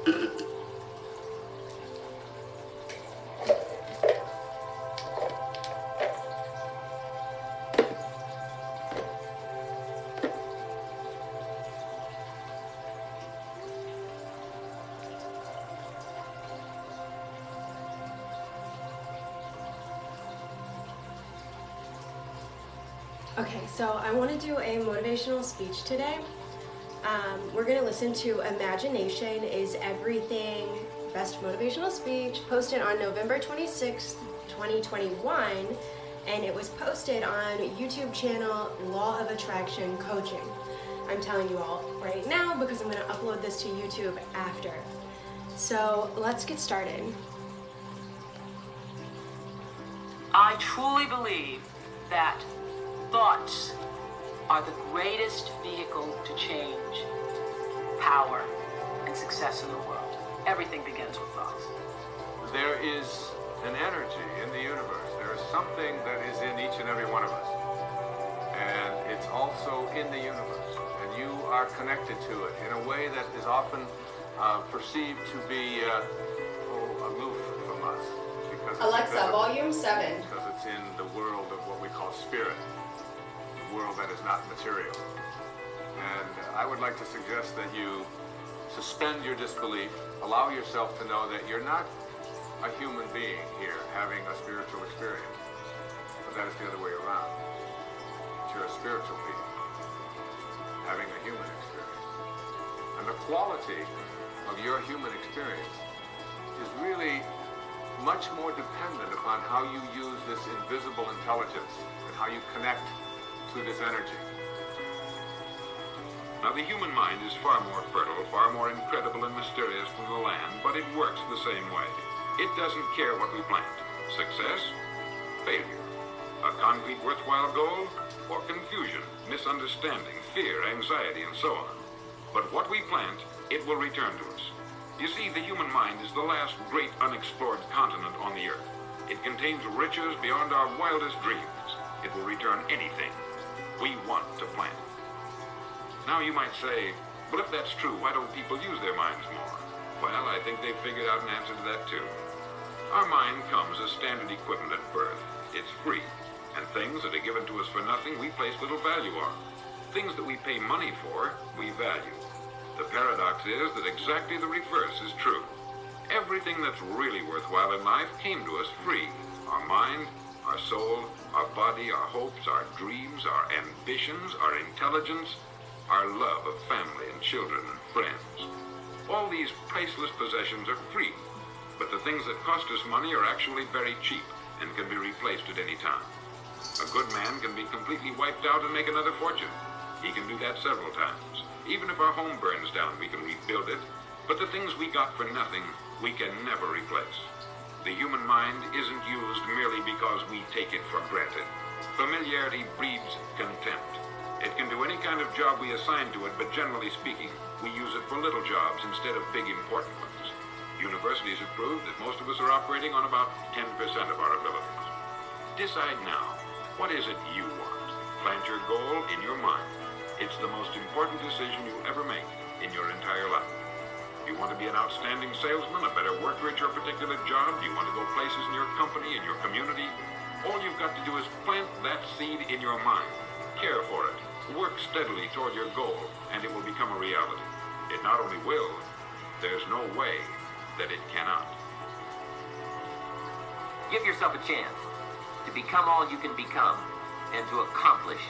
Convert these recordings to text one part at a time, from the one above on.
Okay, so I want to do a motivational speech today. We're going to listen to Imagination is Everything, Best Motivational Speech, posted on November 26th, 2021, and it was posted on YouTube channel Law of Attraction Coaching. I'm telling you all right now because I'm going to upload this to YouTube after. So let's get started. I truly believe that thoughts are the greatest vehicle to change power and success in the world. Everything begins with thoughts. There is an energy in the universe. There is something that is in each and every one of us. And it's also in the universe. And you are connected to it in a way that is often perceived to be aloof from us. Alexa, volume 7. Because it's in the world of what we call spirit. World that is not material. And I would like to suggest that you suspend your disbelief, allow yourself to know that you're not a human being here having a spiritual experience, but that is the other way around. You're a spiritual being having a human experience. And the quality of your human experience is really much more dependent upon how you use this invisible intelligence and how you connect to this energy. Now, the human mind is far more fertile, far more incredible and mysterious than the land, but it works the same way. It doesn't care what we plant. Success, failure, a concrete worthwhile goal, or confusion, misunderstanding, fear, anxiety, and so on. But what we plant, it will return to us. You see, the human mind is the last great unexplored continent on the earth. It contains riches beyond our wildest dreams. It will return anything we want to plant. Now you might say, well, if that's true, why don't people use their minds more? Well, I think they've figured out an answer to that too. Our mind comes as standard equipment at birth. It's free, and things that are given to us for nothing, we place little value on. Things that we pay money for, we value. The paradox is that exactly the reverse is true. Everything that's really worthwhile in life came to us free. Our mind, our soul, our body, our hopes, our dreams, our ambitions, our intelligence, our love of family and children and friends. All these priceless possessions are free, but the things that cost us money are actually very cheap and can be replaced at any time. A good man can be completely wiped out and make another fortune. He can do that several times. Even if our home burns down, we can rebuild it, but the things we got for nothing, we can never replace. The human mind isn't used merely because we take it for granted. Familiarity breeds contempt. It can do any kind of job we assign to it, but generally speaking, we use it for little jobs instead of big important ones. Universities have proved that most of us are operating on about 10% of our abilities. Decide now, what is it you want? Plant your goal in your mind. It's the most important decision you ever make in your entire life. You want to be an outstanding salesman, a better worker at your particular job? Do you want to go places in your company, in your community? All you've got to do is plant that seed in your mind. Care for it. Work steadily toward your goal, and it will become a reality. It not only will, there's no way that it cannot. Give yourself a chance to become all you can become and to accomplish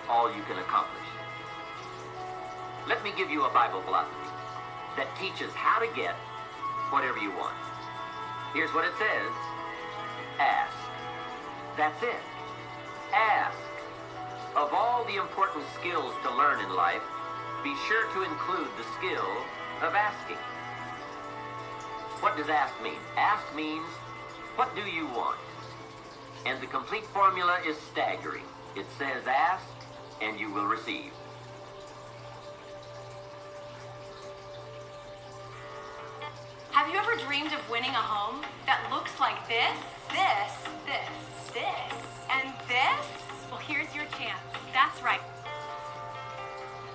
all you can accomplish. Let me give you a Bible philosophy that teaches how to get whatever you want. Here's what it says. Ask. That's it. Ask. Of all the important skills to learn in life, be sure to include the skill of asking. What does ask mean? Ask means, what do you want? And the complete formula is staggering. It says ask and you will receive. Have you ever dreamed of winning a home that looks like this, this, and this? Well, here's your chance. That's right.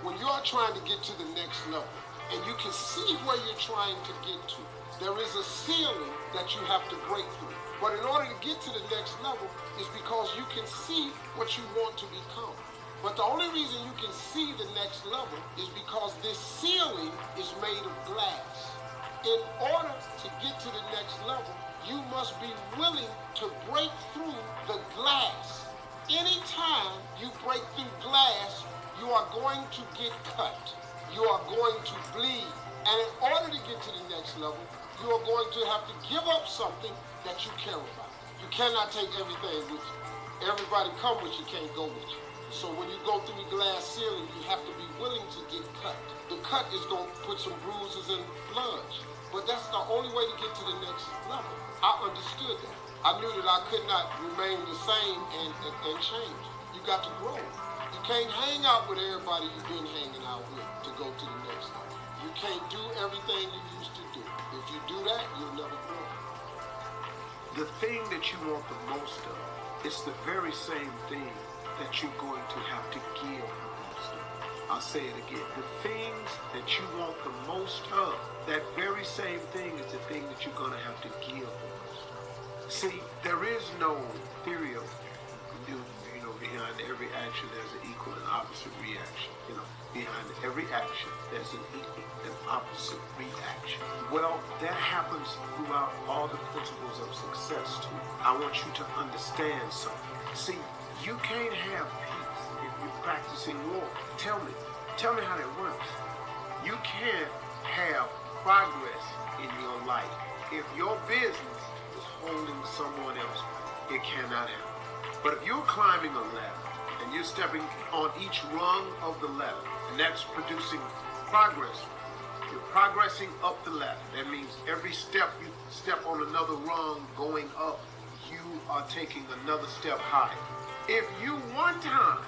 When you are trying to get to the next level, and you can see where you're trying to get to. There is a ceiling that you have to break through. But in order to get to the next level is because you can see what you want to become. But the only reason you can see the next level is because this ceiling is made of glass. In order to get to the next level, you must be willing to break through the glass. Anytime you break through glass, you are going to get cut. You are going to bleed. And in order to get to the next level, you are going to have to give up something that you care about. You cannot take everything with you. Everybody come with you, can't go with you. So when you go through the glass ceiling, you have to be willing to get cut. The cut is going to put some bruises and blood. But that's the only way to get to the next level. I understood that. I knew that I could not remain the same and change. You got to grow. You can't hang out with everybody you've been hanging out with to go to the next level. You can't do everything you used to do. If you do that, you'll never grow. The thing that you want the most of is the very same thing that you're going to have to give the most of. I'll say it again. The things that you want the most of, that very same thing is the thing that you're going to have to give the most of. See, there is no theory of, behind every action there's an equal and opposite reaction. Behind every action there's an equal and opposite reaction. Well, that happens throughout all the principles of success too. I want you to understand something. See, you can't have peace if you're practicing war. Tell me how that works. You can't have progress in your life if your business is holding someone else back. It cannot happen. But if you're climbing a ladder and you're stepping on each rung of the ladder, and that's producing progress, you're progressing up the ladder. That means every step you step on another rung going up, you are taking another step higher. If you one time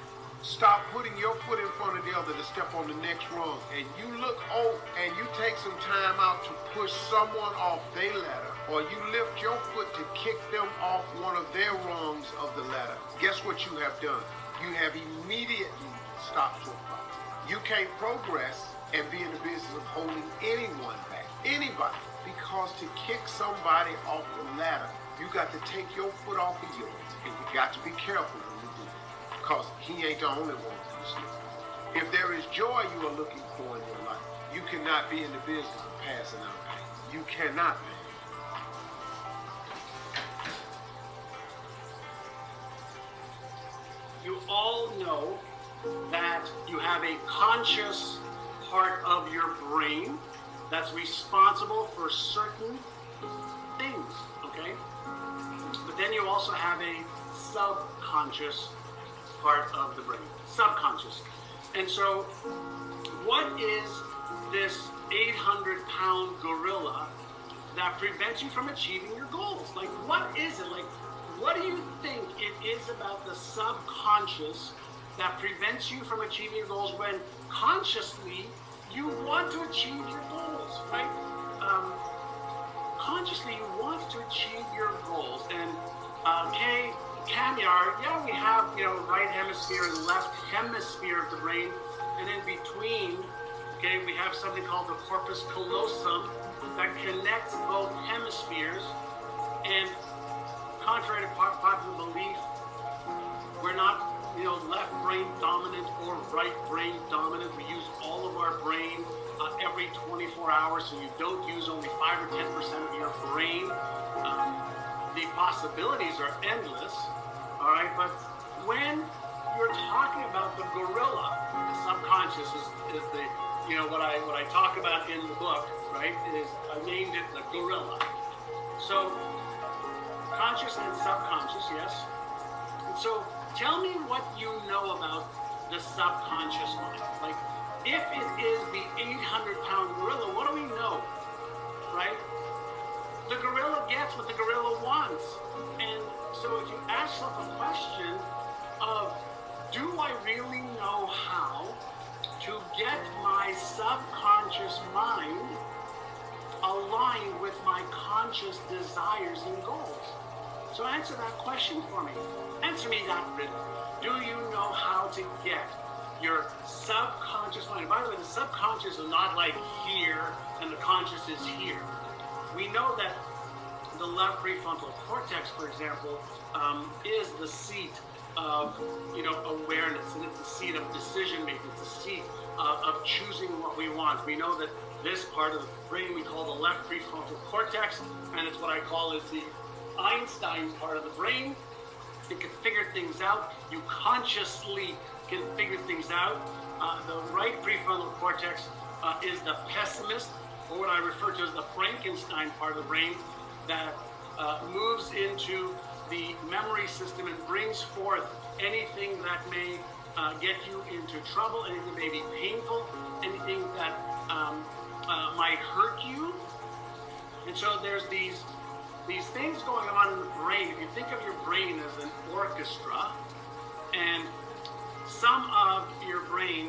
stop putting your foot in front of the other to step on the next rung, and you look over and you take some time out to push someone off their ladder, or you lift your foot to kick them off one of their rungs of the ladder, guess what you have done? You have immediately stopped your progress. You can't progress and be in the business of holding anyone back, anybody, because to kick somebody off the ladder, you got to take your foot off of yours, and you got to be careful when you do it, because he ain't the only one who's listening. If there is joy you are looking for in your life, you cannot be in the business of passing out pain. You cannot be. You all know that you have a conscious part of your brain that's responsible for certain things, okay? But then you also have a subconscious part of the brain, subconscious. And so what is this 800-pound gorilla that prevents you from achieving your goals? Like, what is it? Like, what do you think it is about the subconscious that prevents you from achieving your goals when consciously you want to achieve your goals, right? Consciously you want to achieve your goals. And Kanyar, we have, right hemisphere and left hemisphere of the brain, and in between, we have something called the corpus callosum that connects both hemispheres. And contrary to popular belief, we're not, left brain dominant or right brain dominant. We use all of our brain every 24 hours, so you don't use only 5 or 10% of your brain. The possibilities are endless, all right? But when you're talking about the gorilla, the subconscious is the, what I talk about in the book, right, is I named it the gorilla. So conscious and subconscious, yes. And so tell me what you know about the subconscious mind. Like, if it is the 800-pound gorilla, what do we know, right? The gorilla gets what the gorilla wants. And so if you ask yourself a question of, do I really know how to get my subconscious mind aligned with my conscious desires and goals? So answer that question for me. Answer me that riddle. Do you know how to get your subconscious mind. By the way, the subconscious is not like here and the conscious is here. We know that the left prefrontal cortex, for example, is the seat of awareness, and it's the seat of decision making. It's the seat of choosing what we want. We know that this part of the brain we call the left prefrontal cortex, and it's what I call is the Einstein part of the brain. It can figure things out. You consciously can figure things out. The right prefrontal cortex is the pessimist, or what I refer to as the Frankenstein part of the brain, that moves into the memory system and brings forth anything that may get you into trouble, anything that may be painful, anything that might hurt you. And so there's these things going on in the brain. If you think of your brain as an orchestra, and some of your brain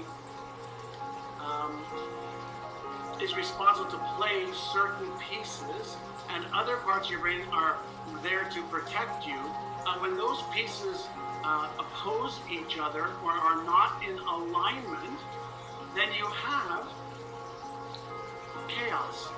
is responsible to play certain pieces, and other parts of your brain are there to protect you. When those pieces oppose each other or are not in alignment, then you have chaos.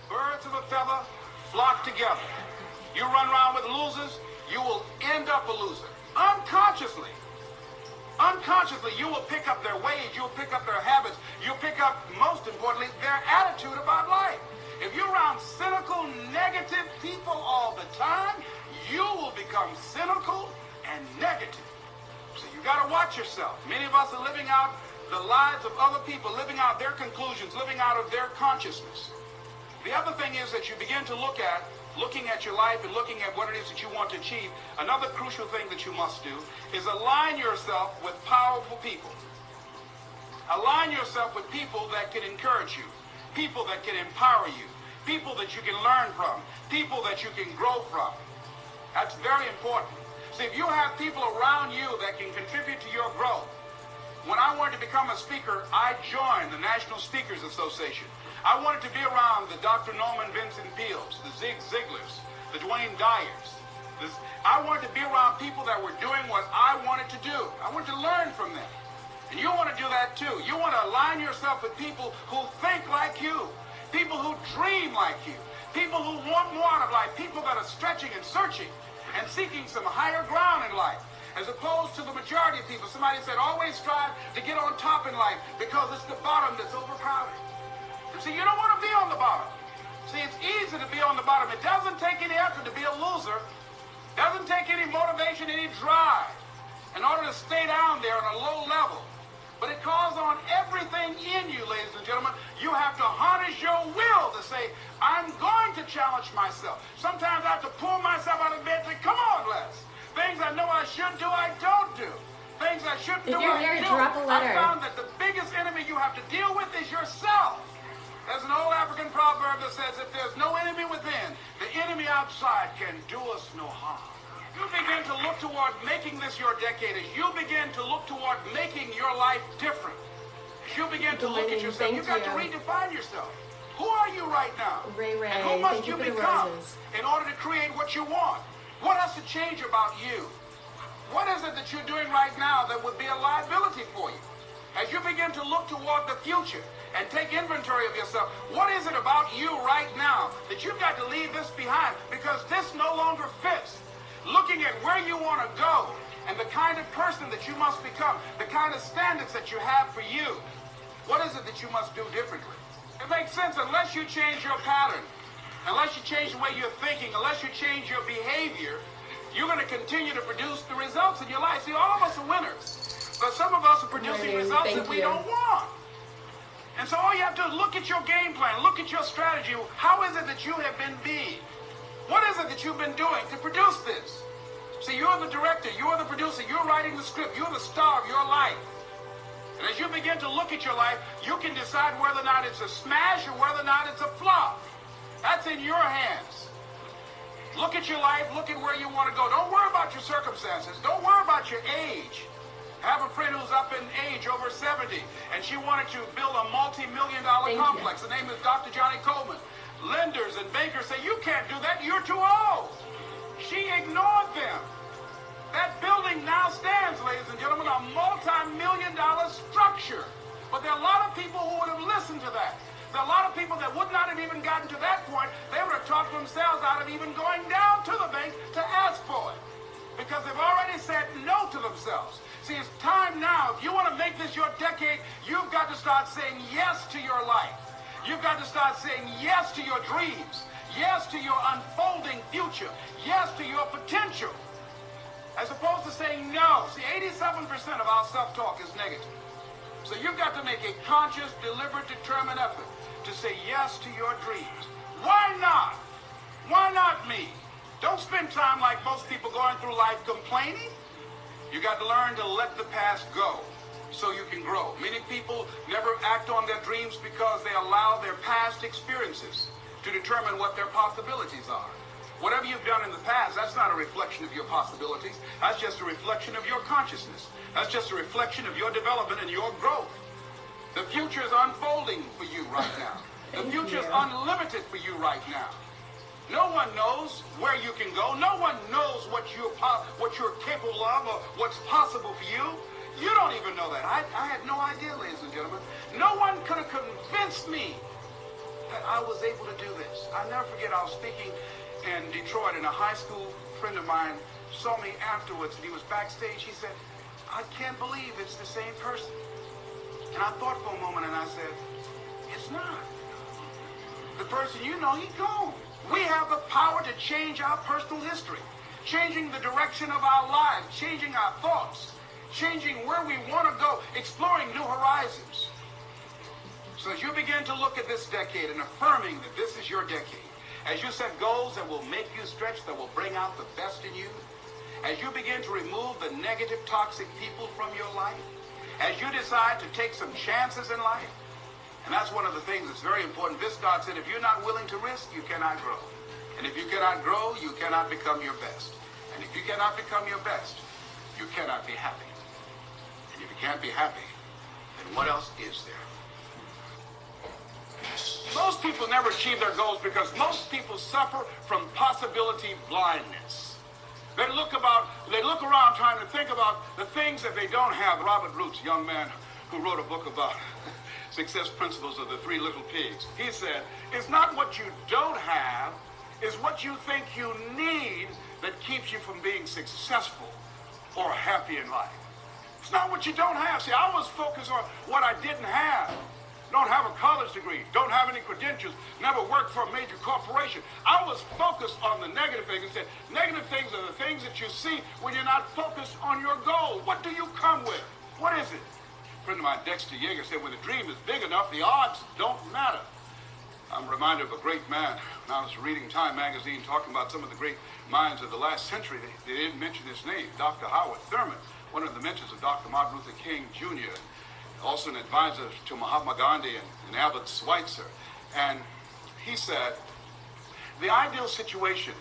Birds of a feather flock together. You run around with losers, you will end up a loser. Unconsciously, you will pick up their ways, you'll pick up their habits, you'll pick up, most importantly, their attitude about life. If you're around cynical, negative people all the time, you will become cynical and negative. So you got to watch yourself. Many of us are living out the lives of other people, living out their conclusions, living out of their consciousness. The other thing is that you begin to looking at your life and looking at what it is that you want to achieve. Another crucial thing that you must do is align yourself with powerful people. Align yourself with people that can encourage you, people that can empower you, people that you can learn from, people that you can grow from. That's very important. See, if you have people around you that can contribute to your growth. When I wanted to become a speaker, I joined the National Speakers Association. I wanted to be around the Dr. Norman Vincent Peales, the Zig Ziglars, the Dwayne Dyers. I wanted to be around people that were doing what I wanted to do. I wanted to learn from them. And you want to do that too. You want to align yourself with people who think like you, people who dream like you, people who want more out of life, people that are stretching and searching and seeking some higher ground in life. As opposed to the majority of people. Somebody said, always strive to get on top in life because it's the bottom that's overcrowded. And see, you don't want to be on the bottom. See, it's easy to be on the bottom. It doesn't take any effort to be a loser. It doesn't take any motivation, any drive in order to stay down there on a low level. But it calls on everything in you, ladies and gentlemen. You have to harness your will to say, I'm going to challenge myself. Sometimes I have to pull myself out of bed and say, come on, Les. Things I know I should do, I don't do. Things I shouldn't do, I do. Drop a letter. I found that the biggest enemy you have to deal with is yourself. There's an old African proverb that says, if there's no enemy within, the enemy outside can do us no harm. You begin to look toward making this your decade. As you begin to look toward making your life different. As you begin to look at yourself, you've got to redefine yourself. Who are you right now? Ray, and who must you become roses. in order to create what you want? What has to change about you? What is it that you're doing right now that would be a liability for you? As you begin to look toward the future and take inventory of yourself, what is it about you right now that you've got to leave this behind because this no longer fits? Looking at where you want to go and the kind of person that you must become, the kind of standards that you have for you, what is it that you must do differently? It makes sense unless you change your pattern. Unless you change the way you're thinking, unless you change your behavior, you're going to continue to produce the results in your life. See, all of us are winners, but some of us are producing results that we don't want. And so all you have to do is look at your game plan, look at your strategy. How is it that you have been being? What is it that you've been doing to produce this? See, you're the director, you're the producer, you're writing the script, you're the star of your life. And as you begin to look at your life, you can decide whether or not it's a smash or whether or not it's a flop. That's in your hands. Look at your life. Look at where you want to go. Don't worry about your circumstances. Don't worry about your age. I have a friend who's up in age, over 70, and she wanted to build a multi-million-dollar complex. The name is Dr. Johnny Coleman. Lenders and bankers say, you can't do that. You're too old. She ignored them. That building now stands, ladies and gentlemen, a multi-million-dollar structure. But there are a lot of people who would have listened to that. There are a lot of people that would not have even gotten to that point. They would have talked themselves out of even going down to the bank to ask for it, because they've already said no to themselves. See, it's time now. If you want to make this your decade, you've got to start saying yes to your life. You've got to start saying yes to your dreams, yes to your unfolding future, yes to your potential, as opposed to saying no. See, 87% of our self-talk is negative. So you've got to make a conscious, deliberate, determined effort to say yes to your dreams. Why not? Why not me? Don't spend time like most people going through life complaining. You got to learn to let the past go so you can grow. Many people never act on their dreams because they allow their past experiences to determine what their possibilities are. Whatever you've done in the past, that's not a reflection of your possibilities. That's just a reflection of your consciousness. That's just a reflection of your development and your growth. The future is unfolding for you right now. The future is unlimited for you right now. No one knows where you can go. No one knows what you're capable of or what's possible for you. You don't even know that. I had no idea, ladies and gentlemen. No one could have convinced me that I was able to do this. I'll never forget, I was speaking in Detroit, and a high school friend of mine saw me afterwards, and he was backstage. He said, I can't believe it's the same person. And I thought for a moment, and I said, it's not. The person you know, he's gone. We have the power to change our personal history, changing the direction of our lives, changing our thoughts, changing where we want to go, exploring new horizons. So as you begin to look at this decade and affirming that this is your decade, as you set goals that will make you stretch, that will bring out the best in you, as you begin to remove the negative, toxic people from your life, as you decide to take some chances in life, and that's one of the things that's very important. Viscott said, if you're not willing to risk, you cannot grow. And if you cannot grow, you cannot become your best. And if you cannot become your best, you cannot be happy. And if you can't be happy, then what else is there? Most people never achieve their goals because most people suffer from possibility blindness. They look around trying to think about the things that they don't have. Robert Roots, a young man who wrote a book about success principles of the Three Little Pigs. He said, it's not what you don't have, it's what you think you need that keeps you from being successful or happy in life. It's not what you don't have. See, I was focused on what I didn't have. Don't have a college degree, don't have any credentials, never worked for a major corporation. I was focused on the negative things and said, negative things are the things that you see when you're not focused on your goal. What do you come with? What is it? A friend of mine, Dexter Yeager, said, when the dream is big enough, the odds don't matter. I'm reminded of a great man. When I was reading Time magazine talking about some of the great minds of the last century, they didn't mention his name, Dr. Howard Thurman, one of the mentors of Dr. Martin Luther King Jr., also an advisor to Mahatma Gandhi and Albert Schweitzer. And he said, the ideal situation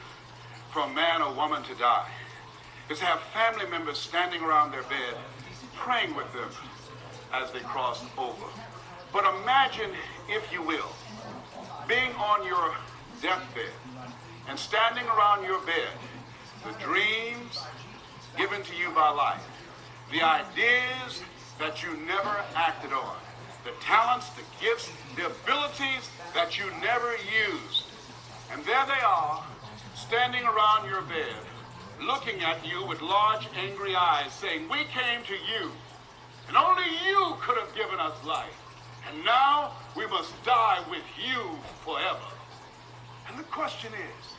for a man or woman to die is to have family members standing around their bed praying with them as they cross over. But imagine, if you will, being on your deathbed and standing around your bed, the dreams given to you by life, the ideas that you never acted on, the talents, the gifts, the abilities that you never used. And there they are, standing around your bed, looking at you with large, angry eyes, saying, we came to you, and only you could have given us life. And now we must die with you forever. And the question is,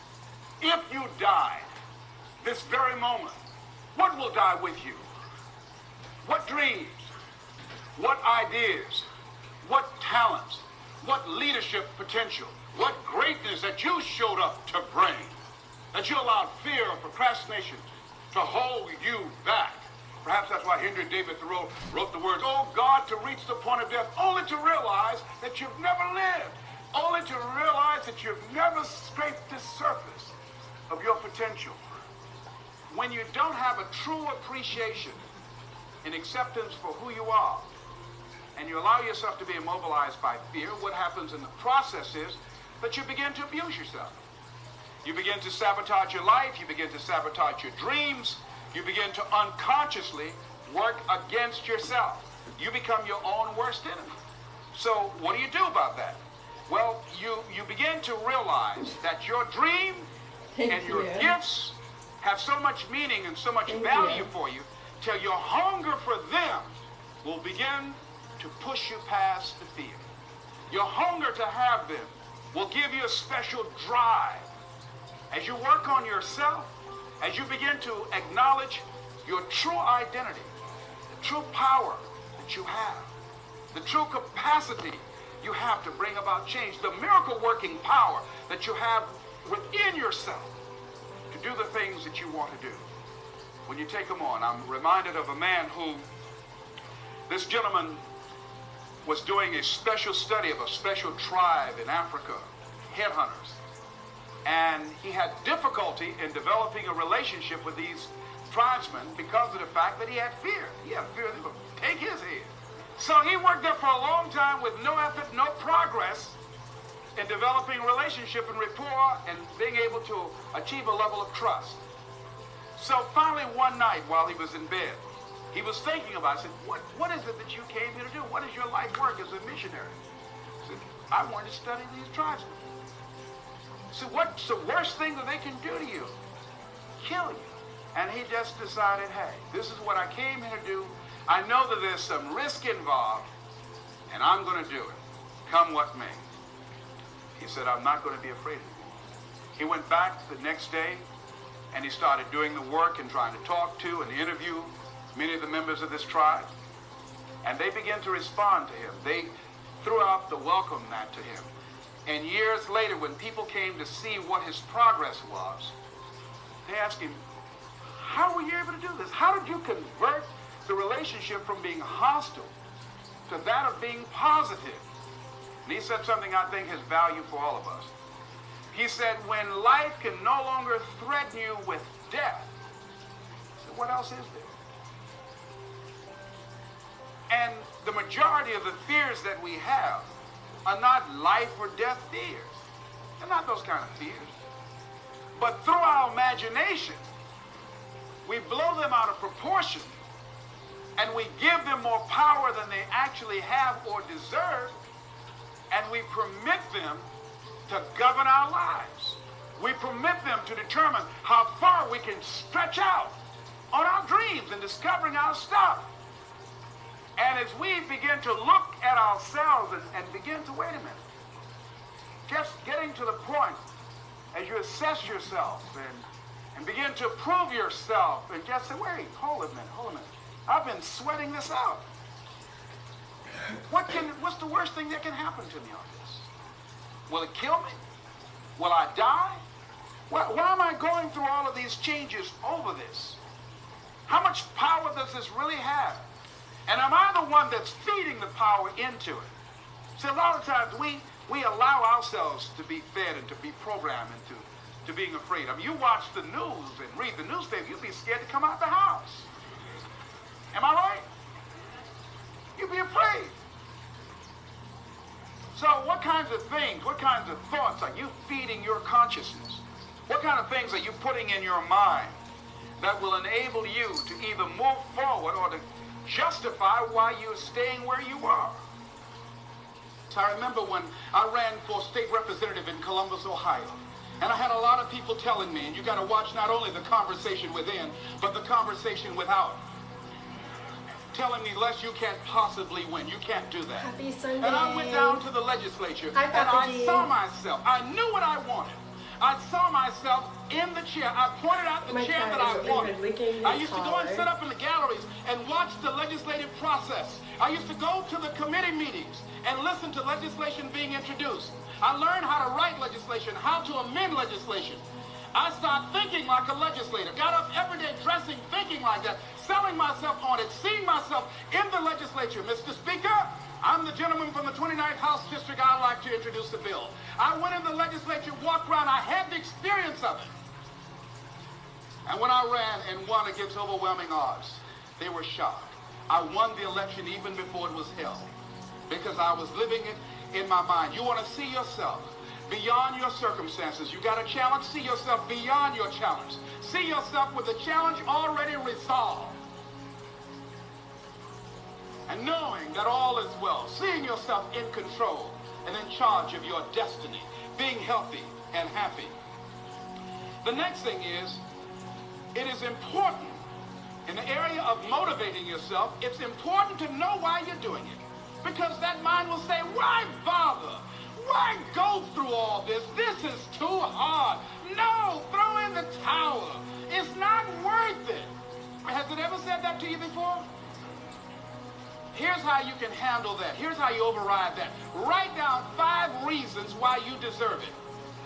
if you died this very moment, what will die with you? What dreams? What ideas? What talents? What leadership potential? What greatness that you showed up to bring? That you allowed fear or procrastination to hold you back? Perhaps that's why Henry David Thoreau wrote the words, oh God, to reach the point of death, only to realize that you've never lived, only to realize that you've never scraped the surface of your potential, when you don't have a true appreciation and acceptance for who you are, and you allow yourself to be immobilized by fear, what happens in the process is that you begin to abuse yourself. You begin to sabotage your life, you begin to sabotage your dreams, you begin to unconsciously work against yourself. You become your own worst enemy. So what do you do about that? Well, you begin to realize that your dream and your gifts have so much meaning and so much value for you till your hunger for them will begin to push you past the fear. Your hunger to have them will give you a special drive. As you work on yourself, as you begin to acknowledge your true identity, the true power that you have, the true capacity you have to bring about change, the miracle-working power that you have within yourself to do the things that you want to do. When you take them on, I'm reminded of a man who, this gentleman was doing a special study of a special tribe in Africa, headhunters. And he had difficulty in developing a relationship with these tribesmen because of the fact that he had fear. He had fear they would take his head. So he worked there for a long time with no effort, no progress in developing relationship and rapport and being able to achieve a level of trust. So finally one night while he was in bed, he was thinking about it. I said, what is it that you came here to do? What is your life work as a missionary? He said, I want to study these tribesmen. So what's the worst thing that they can do to you? Kill you. And he just decided, hey, this is what I came here to do. I know that there's some risk involved, and I'm going to do it, come what may. He said, I'm not going to be afraid of it. He went back the next day, and he started doing the work and trying to talk to and interview many of the members of this tribe. And they began to respond to him. They threw out the welcome mat to him. And years later, when people came to see what his progress was, they asked him, how were you able to do this? How did you convert the relationship from being hostile to that of being positive? And he said something I think has value for all of us. He said, when life can no longer threaten you with death, so what else is there? And the majority of the fears that we have are not life or death fears. They're not those kind of fears. But through our imagination, we blow them out of proportion and we give them more power than they actually have or deserve, and we permit them to govern our lives. We permit them to determine how far we can stretch out on our dreams and discovering our stuff. And as we begin to look at ourselves and begin to, wait a minute, just getting to the point as you assess yourself and begin to prove yourself and just say, wait, hold a minute. I've been sweating this out. What's the worst thing that can happen to me on this? Will it kill me? Will I die? Why am I going through all of these changes over this? How much power does this really have? And am I the one that's feeding the power into it? See, a lot of times we allow ourselves to be fed and to be programmed into to being afraid. I mean, you watch the news and read the newspaper, you'd be scared to come out the house. Am I right? You'd be afraid. So what kinds of things, what kinds of thoughts are you feeding your consciousness? What kind of things are you putting in your mind that will enable you to either move forward or to justify why you're staying where you are? So I remember when I ran for state representative in Columbus, Ohio, and I had a lot of people telling me, and you got to watch not only the conversation within, but the conversation without, telling me, Les, you can't possibly win. You can't do that. Happy Sunday. And I went down to the legislature, Hi, and Papa I G. saw myself. I knew what I wanted. I saw myself in the chair. I pointed out the My chair cat that I is wanted. licking I his used to go and collar. sit up in the galleries and watch the legislative process. I used to go to the committee meetings and listen to legislation being introduced. I learned how to write legislation, how to amend legislation. I started thinking like a legislator, got up every day dressing, thinking like that, selling myself on it, seeing myself in the legislature. Mr. Speaker, I'm the gentleman from the 29th House District. I'd like to introduce the bill. I went in the legislature, walked around. I had the experience of it. And when I ran and won against overwhelming odds, they were shocked. I won the election even before it was held because I was living it in my mind. You want to see yourself beyond your circumstances. You got a challenge, see yourself beyond your challenge. See yourself with the challenge already resolved. And knowing that all is well, seeing yourself in control and in charge of your destiny, being healthy and happy. The next thing is, it is important in the area of motivating yourself, it's important to know why you're doing it. Because that mind will say, why bother? Why go through all this? This is too hard. No, throw in the towel. It's not worth it. Has it ever said that to you before? Here's how you can handle that. Here's how you override that. Write down 5 reasons why you deserve it.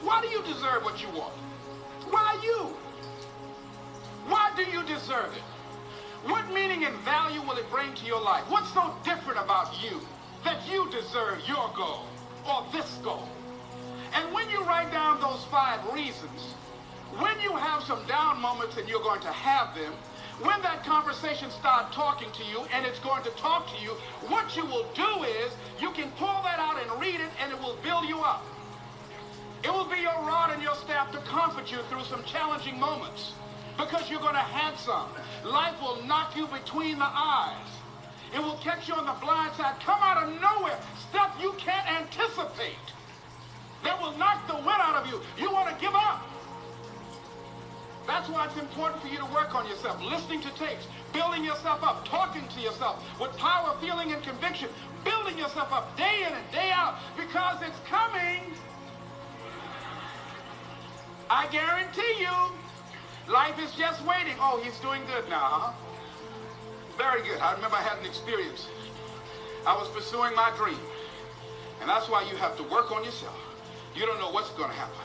Why do you deserve what you want? Why you? Why do you deserve it? What meaning and value will it bring to your life? What's so different about you that you deserve your goal or this goal? And when you write down those 5 reasons, when you have some down moments, and you're going to have them, when that conversation starts talking to you and it's going to talk to you, what you will do is you can pull that out and read it, and it will build you up. It will be your rod and your staff to comfort you through some challenging moments, because you're going to have some. Life will knock you between the eyes. It will catch you on the blind side, come out of nowhere, stuff you can't anticipate that will knock the wind out of you. You want to give up. That's why it's important for you to work on yourself, listening to tapes, building yourself up, talking to yourself with power, feeling, and conviction, building yourself up day in and day out, because it's coming. I guarantee you, life is just waiting. Oh, he's doing good now, huh? Very good. I remember I had an experience. I was pursuing my dream. And that's why you have to work on yourself. You don't know what's going to happen.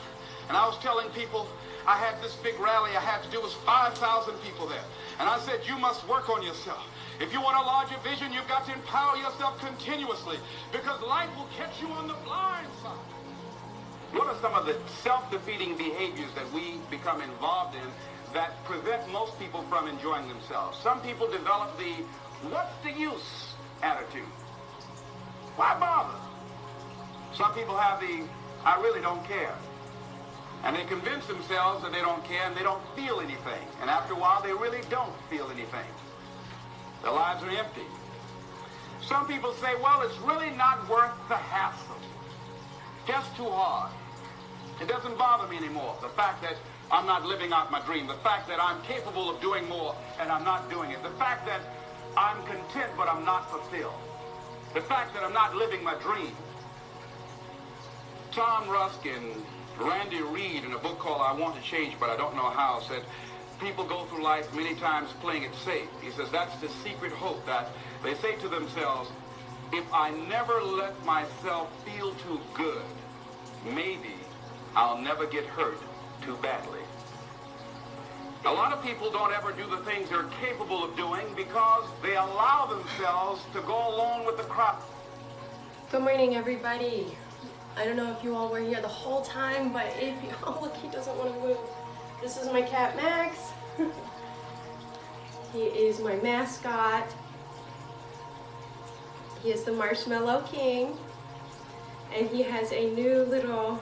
And I was telling people, I had this big rally I had to do. It was 5,000 people there. And I said, you must work on yourself. If you want a larger vision, you've got to empower yourself continuously, because life will catch you on the blind side. What are some of the self-defeating behaviors that we become involved in that prevent most people from enjoying themselves? Some people develop the what's the use attitude. Why bother? Some people have the I really don't care. And they convince themselves that they don't care and they don't feel anything. And after a while, they really don't feel anything. Their lives are empty. Some people say, well, it's really not worth the hassle. Just too hard. It doesn't bother me anymore. The fact that I'm not living out my dream. The fact that I'm capable of doing more and I'm not doing it. The fact that I'm content but I'm not fulfilled. The fact that I'm not living my dream. Tom Rusk and Randy Reed, in a book called I Want to Change But I Don't Know How, said people go through life many times playing it safe. He says that's the secret hope, that they say to themselves, if I never let myself feel too good, maybe I'll never get hurt too badly. A lot of people don't ever do the things they're capable of doing because they allow themselves to go along with the crowd. Good morning, everybody. I don't know if you all were here the whole time, but if you, oh look, he doesn't want to move. This is my cat, Max. He is my mascot. He is the Marshmallow King, and he has a new little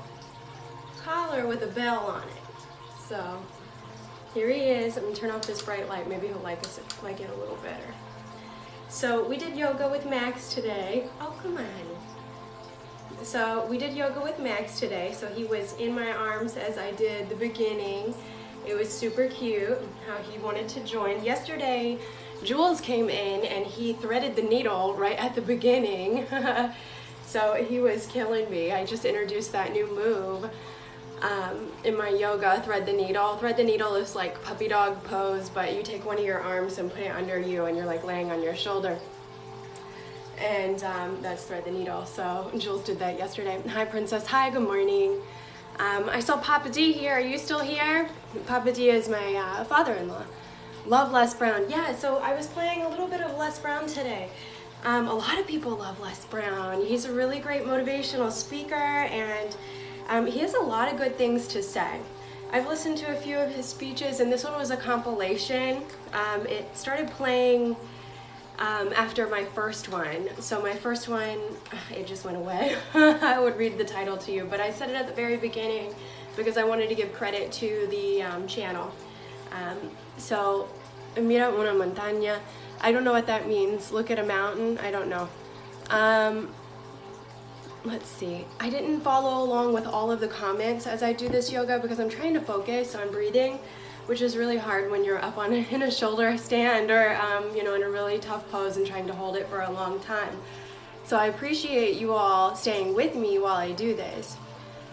collar with a bell on it. So here he is. I'm gonna turn off this bright light. Maybe he'll like it a little better. So we did yoga with Max today. Oh, come on. So we did yoga with Max today. So he was in my arms as I did the beginning. It was super cute how he wanted to join. Yesterday, Jules came in and he threaded the needle right at the beginning. So he was killing me. I just introduced that new move in my yoga, thread the needle. Thread the needle is like puppy dog pose, but you take one of your arms and put it under you and you're like laying on your shoulder. And that's thread the needle. So Jules did that yesterday. Hi, Princess. Hi, good morning. I saw Papa D here. Are you still here? Papa D is my father-in-law. Love Les Brown. Yeah, so I was playing a little bit of Les Brown today. A lot of people love Les Brown. He's a really great motivational speaker, and he has a lot of good things to say. I've listened to a few of his speeches, and this one was a compilation. It started playing after my first one. So my first one, it just went away. I would read the title to you, but I said it at the very beginning because I wanted to give credit to the channel. So, mira una montaña. I don't know what that means. Look at a mountain. I don't know. Let's see. I didn't follow along with all of the comments as I do this yoga because I'm trying to focus on breathing, which is really hard when you're up in a shoulder stand or you know, in a really tough pose and trying to hold it for a long time. So I appreciate you all staying with me while I do this.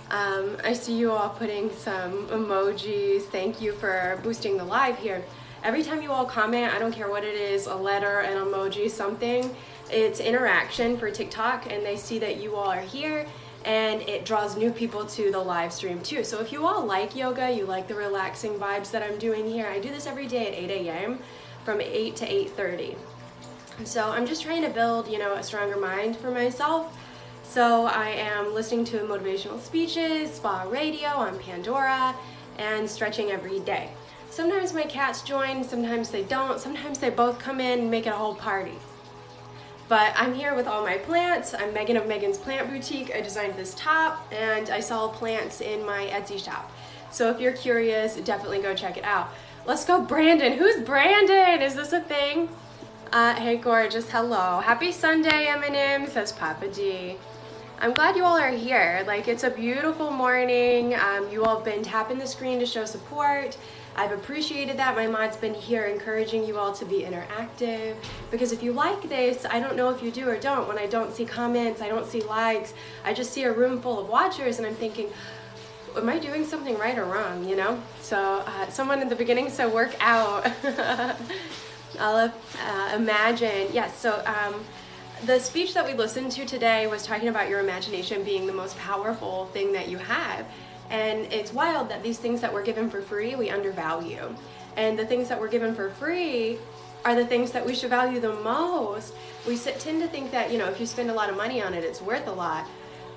I see you all putting some emojis. Thank you for boosting the live here. Every time you all comment, I don't care what it is, a letter, an emoji, something, it's interaction for TikTok, and they see that you all are here, and it draws new people to the live stream too. So if you all like yoga, you like the relaxing vibes that I'm doing here, I do this every day at 8 a.m. from 8 to 8:30. So I'm just trying to build, you know, a stronger mind for myself. So I am listening to motivational speeches, spa radio on Pandora, and stretching every day. Sometimes my cats join, sometimes they don't, sometimes they both come in and make it a whole party. But I'm here with all my plants. I'm Megan of Megan's Plant Boutique. I designed this top, and I sell plants in my Etsy shop. So if you're curious, definitely go check it out. Let's go, Brandon. Who's Brandon? Is this a thing? Hey, gorgeous. Hello. Happy Sunday, M&M, says Papa D. I'm glad you all are here. Like, it's a beautiful morning. You all have been tapping the screen to show support. I've appreciated that. My mod's been here encouraging you all to be interactive, because if you like this, I don't know if you do or don't. When I don't see comments, I don't see likes, I just see a room full of watchers and I'm thinking, am I doing something right or wrong, you know? So someone in the beginning said work out. I'll imagine. Yes, so the speech that we listened to today was talking about your imagination being the most powerful thing that you have. And it's wild that these things that we're given for free, we undervalue. And the things that we're given for free are the things that we should value the most. We tend to think that, you know, if you spend a lot of money on it, it's worth a lot.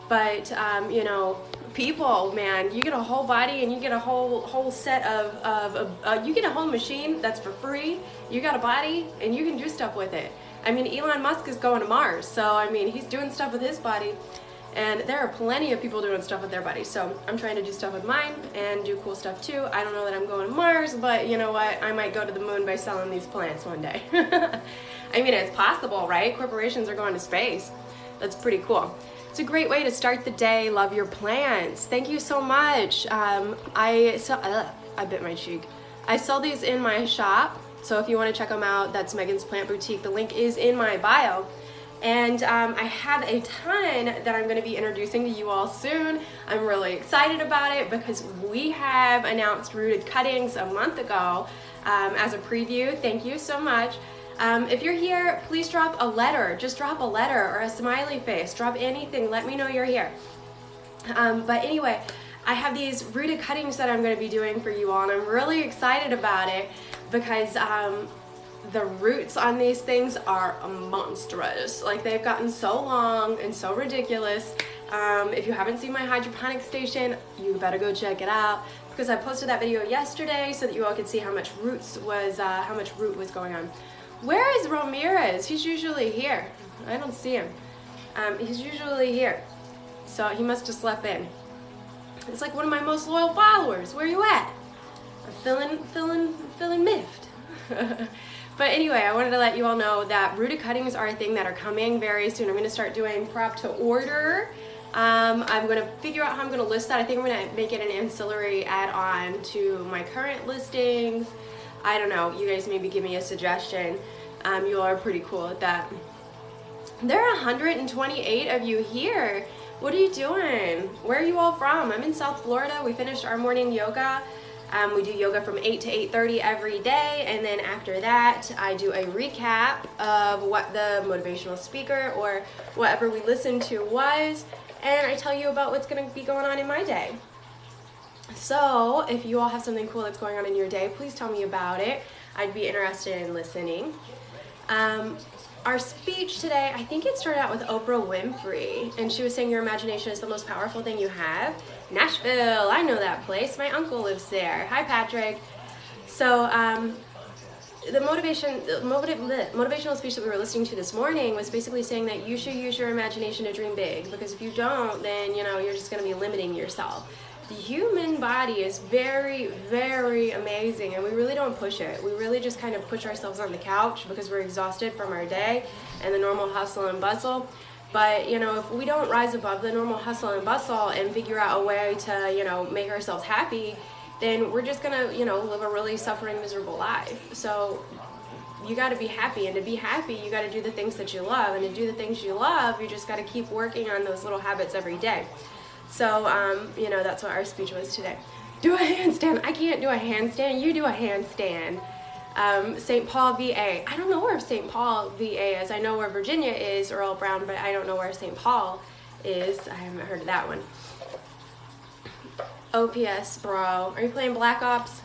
But, you know, people, man, you get a whole body and you get a whole set of you get a whole machine that's for free. You got a body and you can do stuff with it. I mean, Elon Musk is going to Mars. So, I mean, he's doing stuff with his body. And there are plenty of people doing stuff with their bodies. So I'm trying to do stuff with mine and do cool stuff too. I don't know that I'm going to Mars, but you know what? I might go to the moon by selling these plants one day. I mean, it's possible, right? Corporations are going to space. That's pretty cool. It's a great way to start the day. Love your plants. Thank you so much. I bit my cheek. I sell these in my shop. So if you want to check them out, that's Megan's Plant Boutique. The link is in my bio. And I have a ton that I'm going to be introducing to you all soon. I'm really excited about it because we have announced rooted cuttings a month ago as a preview. Thank you so much. If you're here, please drop a letter. Just drop a letter or a smiley face. Drop anything. Let me know you're here. But anyway, I have these rooted cuttings that I'm going to be doing for you all, and I'm really excited about it because the roots on these things are monstrous. Like, they've gotten so long and so ridiculous. If you haven't seen my hydroponic station, you better go check it out, because I posted that video yesterday so that you all could see how much root was going on. Where is Ramirez? He's usually here. I don't see him. He's usually here, so he must have slept in. It's like one of my most loyal followers. Where you at? I'm feeling miffed. But anyway, I wanted to let you all know that rooted cuttings are a thing that are coming very soon. I'm going to start doing prop to order. I'm going to figure out how I'm going to list that. I think I'm going to make it an ancillary add-on to my current listings. I don't know. You guys maybe give me a suggestion. You all are pretty cool at that. There are 128 of you here. What are you doing? Where are you all from? I'm in South Florida. We finished our morning yoga. We do yoga from 8 to 8:30 every day, and then after that I do a recap of what the motivational speaker or whatever we listened to was, and I tell you about what's going to be going on in my day. So if you all have something cool that's going on in your day, please tell me about it. I'd be interested in listening. our speech today, I think it started out with Oprah Winfrey, and she was saying your imagination is the most powerful thing you have. Nashville, I know that place. My uncle lives there. Hi, Patrick. So the motivational speech that we were listening to this morning was basically saying that you should use your imagination to dream big, because if you don't, then you're just going to be limiting yourself. The human body is very, very amazing, and we really don't push it. We really just kind of push ourselves on the couch because we're exhausted from our day and the normal hustle and bustle. But if we don't rise above the normal hustle and bustle and figure out a way to make ourselves happy, then we're just gonna live a really suffering, miserable life. So you got to be happy, and to be happy you got to do the things that you love, and to do the things you love you just got to keep working on those little habits every day. So that's what our speech was today. Do a handstand. I can't do a handstand. You do a handstand. St. Paul, VA. I don't know where St. Paul, VA is. I know where Virginia is, Earl Brown, but I don't know where St. Paul is. I haven't heard of that one. OPS, bro. Are you playing Black Ops?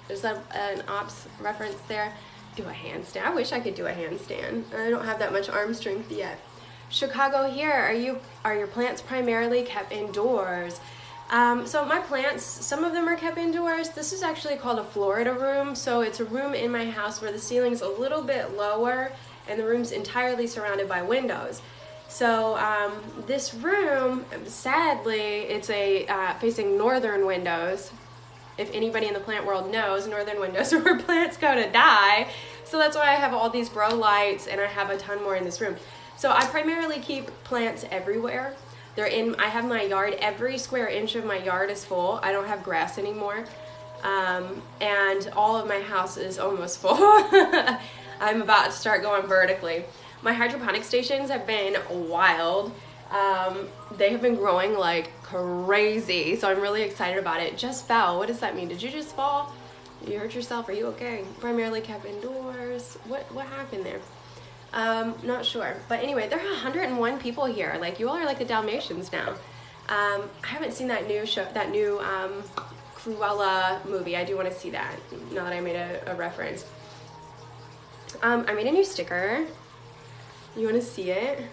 Is that an ops reference there? Do a handstand. I wish I could do a handstand. I don't have that much arm strength yet. Chicago here. Are your plants primarily kept indoors? So my plants, some of them are kept indoors. This is actually called a Florida room. So it's a room in my house where the ceiling's a little bit lower and the room's entirely surrounded by windows. So this room, sadly, it's facing northern windows. If anybody in the plant world knows, northern windows are where plants go to die. So that's why I have all these grow lights, and I have a ton more in this room. So I primarily keep plants everywhere. I have my yard, every square inch of my yard is full. I don't have grass anymore. And all of my house is almost full. I'm about to start going vertically. My hydroponic stations have been wild. They have been growing like crazy, so I'm really excited about it. Just fell. What does that mean? Did you just fall? You hurt yourself? Are you okay? Primarily kept indoors. What happened there? Not sure. But anyway, there are 101 people here. Like, you all are like the Dalmatians now. I haven't seen that new show, that new Cruella movie. I do want to see that, now that I made a reference. I made a new sticker. You want to see it?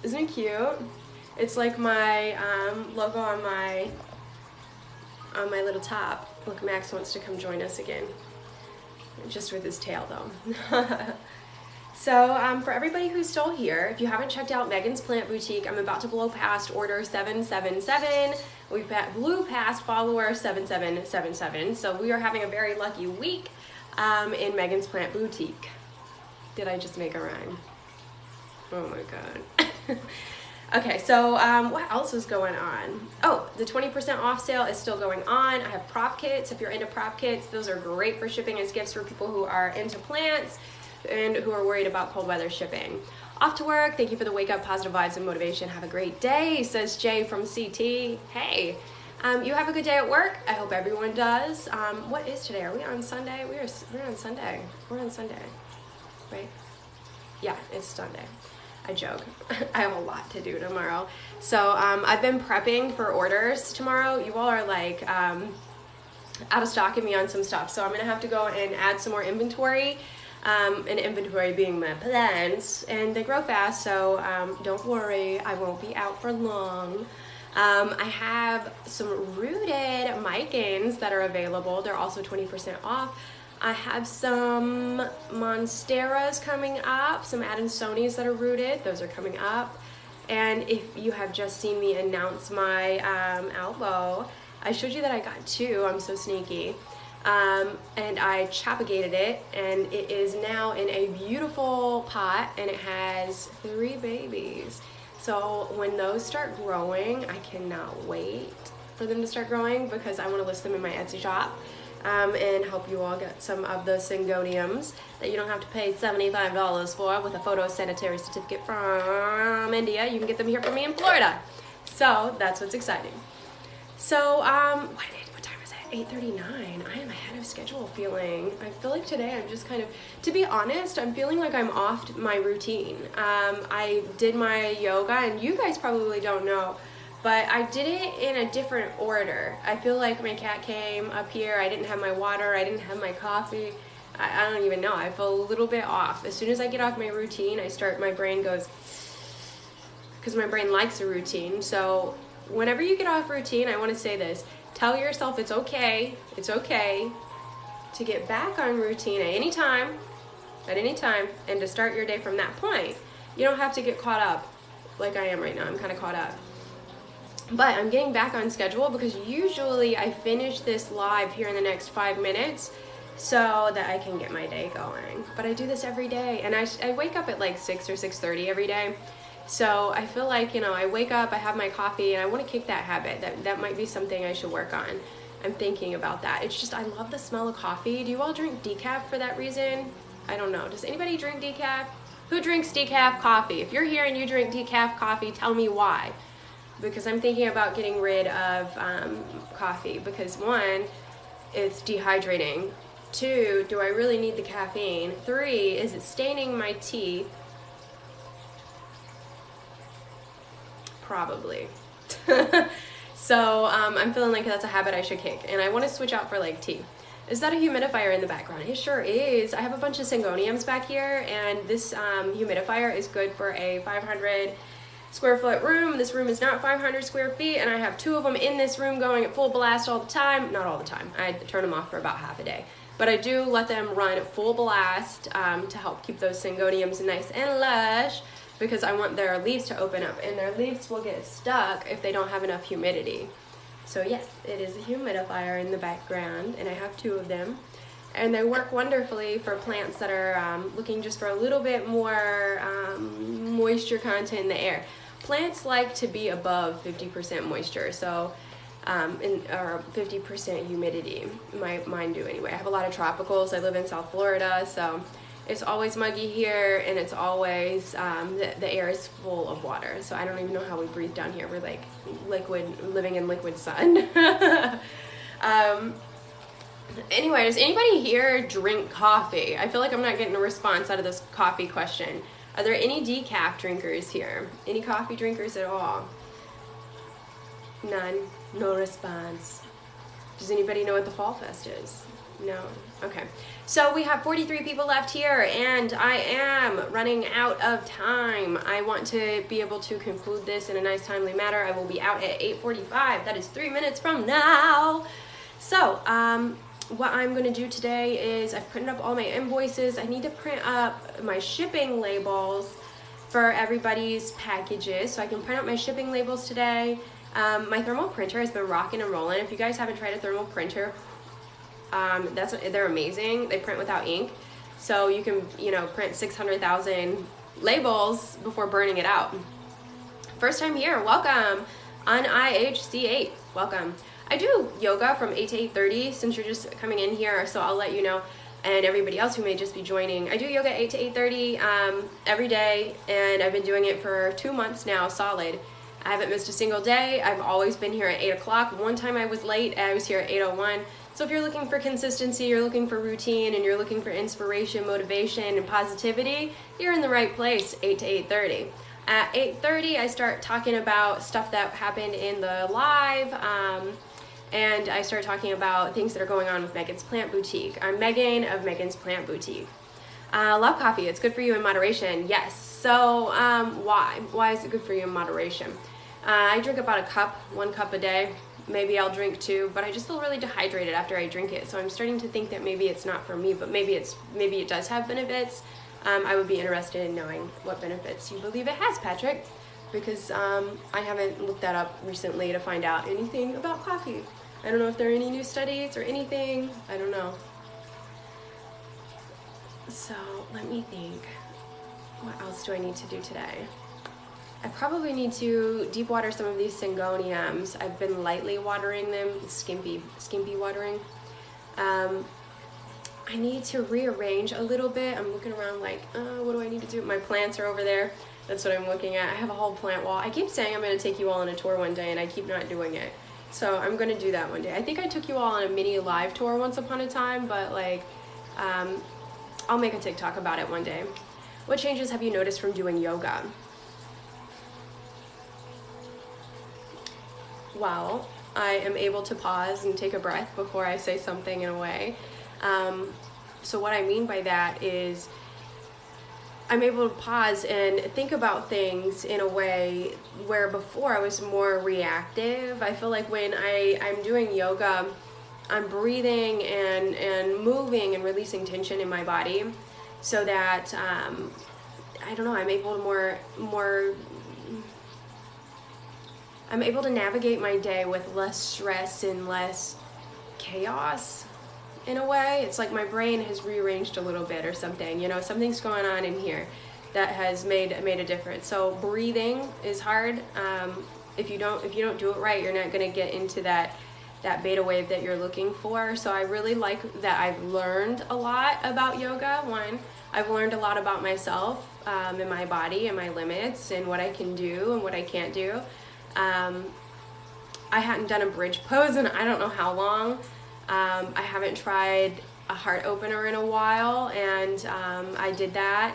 Isn't it cute? It's like my logo on my little top. Look, Max wants to come join us again. Just with his tail, though. So for everybody who's still here, if you haven't checked out Megan's Plant Boutique, I'm about to blow past order 777. We blew past follower 7777. So we are having a very lucky week in Megan's Plant Boutique. Did I just make a rhyme? Oh my God. Okay, so what else is going on? Oh, the 20% off sale is still going on. I have prop kits. If you're into prop kits, those are great for shipping as gifts for people who are into plants and who are worried about cold weather shipping. Off to work. Thank you for the wake up, positive vibes, and motivation. Have a great day, says Jay from CT. Hey, you have a good day at work. I hope everyone does. What is today? Are we on Sunday? We're on Sunday. We're on Sunday, right? Yeah, it's Sunday. I joke. I have a lot to do tomorrow. So I've been prepping for orders tomorrow. You all are like out of stock of me on some stuff. So I'm going to have to go and add some more inventory. And inventory being my plants. And they grow fast, so don't worry. I won't be out for long. I have some rooted micans that are available. They're also 20% off. I have some monsteras coming up, some Adansonies that are rooted. Those are coming up. And if you have just seen me announce my elbow, I showed you that I got two. I'm so sneaky. And I propagated it, and it is now in a beautiful pot, and it has 3 babies. So when those start growing, I cannot wait for them to start growing, because I want to list them in my Etsy shop. And help you all get some of the syngoniums that you don't have to pay $75 for with a photosanitary certificate from India. You can get them here from me in Florida. So that's what's exciting. So what time is it? 8:39. I am ahead of schedule feeling. I feel like today I'm just kind of, to be honest, I'm feeling like I'm off my routine. I did my yoga, and you guys probably don't know, but I did it in a different order. I feel like my cat came up here, I didn't have my water, I didn't have my coffee. I don't even know. I feel a little bit off. As soon as I get off my routine, my brain goes, because my brain likes a routine. So whenever you get off routine, I want to say this, tell yourself it's okay to get back on routine at any time, and to start your day from that point. You don't have to get caught up like I am right now. I'm kind of caught up. But I'm getting back on schedule because usually I finish this live here in the next 5 minutes so that I can get my day going. But I do this every day, and I wake up at like 6 or 6:30 every day. So I feel like, I wake up, I have my coffee, and I want to kick that habit. That might be something I should work on. I'm thinking about that. It's just, I love the smell of coffee. Do you all drink decaf for that reason? I don't know. Does anybody drink decaf? Who drinks decaf coffee? If you're here and you drink decaf coffee, tell me why. Because I'm thinking about getting rid of coffee, because 1, it's dehydrating. 2, do I really need the caffeine? 3, is it staining my teeth? Probably. So I'm feeling like that's a habit I should kick, and I want to switch out for like tea. Is that a humidifier in the background? It sure is. I have a bunch of syngoniums back here, and this humidifier is good for a 500 square foot room. This room is not 500 square feet, and I have 2 of them in this room going at full blast all the time. Not all the time. I turn them off for about half a day. But I do let them run at full blast to help keep those syngoniums nice and lush, because I want their leaves to open up, and their leaves will get stuck if they don't have enough humidity. So yes, it is a humidifier in the background, and I have 2 of them. And they work wonderfully for plants that are looking just for a little bit more moisture content in the air. Plants like to be above 50% moisture, so or 50% humidity. Mine do anyway. I have a lot of tropicals. I live in South Florida, so it's always muggy here, and it's always the air is full of water. So I don't even know how we breathe down here. We're like living in liquid sun. Anyway, does anybody here drink coffee? I feel like I'm not getting a response out of this coffee question. Are there any decaf drinkers here? Any coffee drinkers at all? None. No response. Does anybody know what the Fall Fest is? No. Okay. So we have 43 people left here, and I am running out of time. I want to be able to conclude this in a nice, timely manner. I will be out at 8:45. That is 3 minutes from now. So, what I'm going to do today is I've printed up all my invoices. I need to print up my shipping labels for everybody's packages, so I can print out my shipping labels today. My thermal printer has been rocking and rolling. If you guys haven't tried a thermal printer, they're amazing. They print without ink, so you can print 600,000 labels before burning it out. First time here, welcome. On IHC8, welcome. I do yoga from 8 to 8:30 since you're just coming in here, so I'll let you know, and everybody else who may just be joining. I do yoga 8 to 8:30 every day, and I've been doing it for 2 months now, solid. I haven't missed a single day. I've always been here at 8 o'clock. One time I was late, I was here at 8:01. So if you're looking for consistency, you're looking for routine, and you're looking for inspiration, motivation, and positivity, you're in the right place, 8 to 8:30. At 8:30, I start talking about stuff that happened in the live, and I start talking about things that are going on with Megan's Plant Boutique. I'm Megan of Megan's Plant Boutique. Love coffee. It's good for you in moderation. Yes. So why? Why is it good for you in moderation? I drink about 1 cup a day. Maybe I'll drink 2, but I just feel really dehydrated after I drink it. So I'm starting to think that maybe it's not for me, but maybe it does have benefits. I would be interested in knowing what benefits you believe it has, Patrick, because I haven't looked that up recently to find out anything about coffee. I don't know if there are any new studies or anything. I don't know. So let me think. What else do I need to do today? I probably need to deep water some of these syngoniums. I've been lightly watering them, skimpy watering. I need to rearrange a little bit. I'm looking around like, what do I need to do? My plants are over there. That's what I'm looking at. I have a whole plant wall. I keep saying I'm going to take you all on a tour one day, and I keep not doing it. So I'm going to do that one day. I think I took you all on a mini live tour once upon a time, but like, I'll make a TikTok about it one day. What changes have you noticed from doing yoga? Well, I am able to pause and take a breath before I say something in a way. So what I mean by that is I'm able to pause and think about things in a way where before I was more reactive. I feel like when I'm doing yoga, I'm breathing and moving and releasing tension in my body so that, I don't know, I'm able to I'm able to navigate my day with less stress and less chaos in a way. It's like my brain has rearranged a little bit or something, you know, something's going on in here that has made a difference. So breathing is hard. If you don't do it right, you're not going to get into that beta wave that you're looking for. So I really like that I've learned a lot about yoga. One, I've learned a lot about myself, and my body and my limits and what I can do and what I can't do. I hadn't done a bridge pose in I don't know how long. I haven't tried a heart opener in a while, and I did that.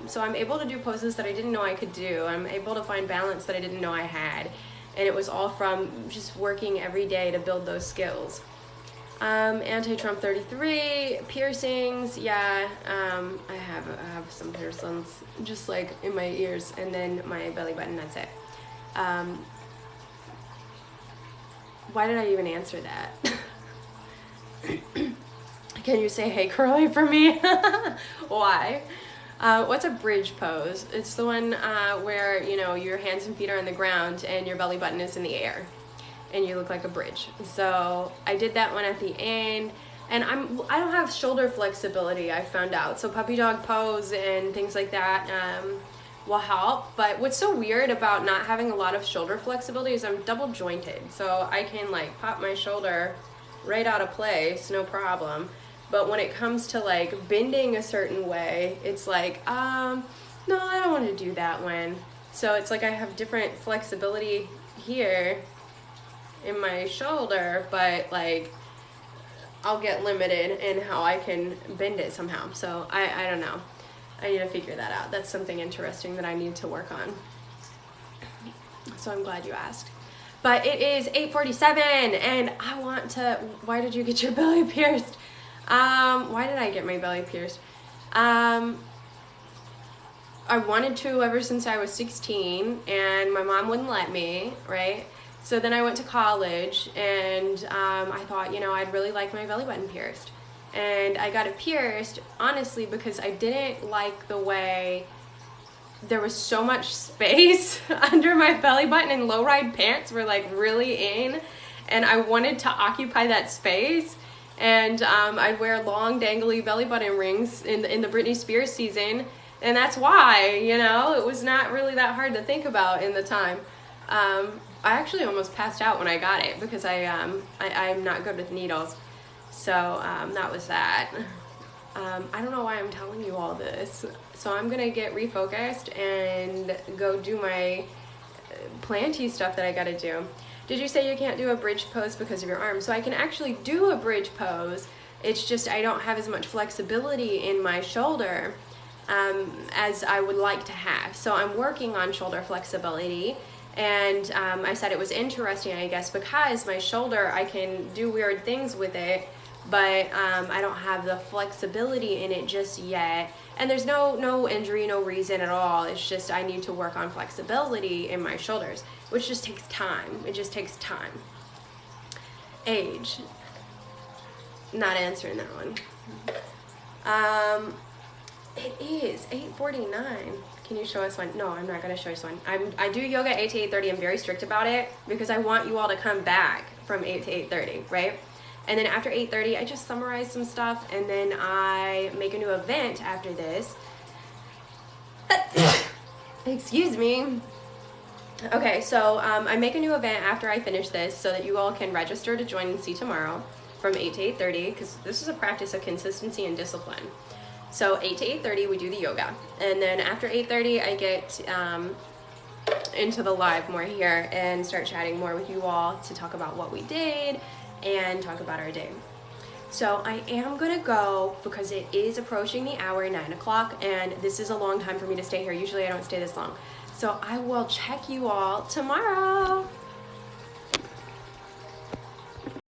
So I'm able to do poses that I didn't know I could do. I'm able to find balance that I didn't know I had. And it was all from just working every day to build those skills. Anti-Trump 33, piercings, yeah, I have some piercings just like in my ears and then my belly button, that's it. Why did I even answer that? Can you say hey curly for me? Why? What's a bridge pose? It's the one where, you know, your hands and feet are on the ground and your belly button is in the air and you look like a bridge. So I did that one at the end, and I don't have shoulder flexibility, I found out. So puppy dog pose and things like that will help. But what's so weird about not having a lot of shoulder flexibility is I'm double jointed. So I can like pop my shoulder right out of place, no problem. But when it comes to like bending a certain way, it's like, no, I don't want to do that one. So it's like I have different flexibility here in my shoulder, but like I'll get limited in how I can bend it somehow. So I don't know. I need to figure that out. That's something interesting that I need to work on. So I'm glad you asked. But it is 8:47 and I want to, why did you get your belly pierced? Why did I get my belly pierced? I wanted to ever since I was 16 and my mom wouldn't let me, right? So then I went to college and I thought, you know, I'd really like my belly button pierced. And I got it pierced, honestly, because I didn't like the way there was so much space under my belly button and low-ride pants were like really in. And I wanted to occupy that space. And I'd wear long, dangly belly button rings in the Britney Spears season. And that's why, you know, it was not really that hard to think about in the time. I actually almost passed out when I got it because I'm not good with needles. So that was that. I don't know why I'm telling you all this. So I'm going to get refocused and go do my planty stuff that I got to do. Did you say you can't do a bridge pose because of your arm? So I can actually do a bridge pose. It's just I don't have as much flexibility in my shoulder as I would like to have. So I'm working on shoulder flexibility. And I said it was interesting, I guess, because my shoulder, I can do weird things with it, but I don't have the flexibility in it just yet. And there's no injury, no reason at all. It's just I need to work on flexibility in my shoulders, which just takes time. It just takes time. Age. Not answering that one. It is 8:49. Can you show us one? No, I'm not going to show us one. I do yoga 8 to 8:30. I'm very strict about it because I want you all to come back from 8 to 8:30, right? And then after 8:30, I just summarize some stuff, and then I make a new event after this. Excuse me. Okay, so I make a new event after I finish this so that you all can register to join and see tomorrow from 8 to 8:30 because this is a practice of consistency and discipline. So 8 to 8:30 we do the yoga, and then after 8:30 I get into the live more here and start chatting more with you all to talk about what we did and talk about our day. So I am gonna go because it is approaching the hour, 9 o'clock, and this is a long time for me to stay here. Usually I don't stay this long. So I will check you all tomorrow.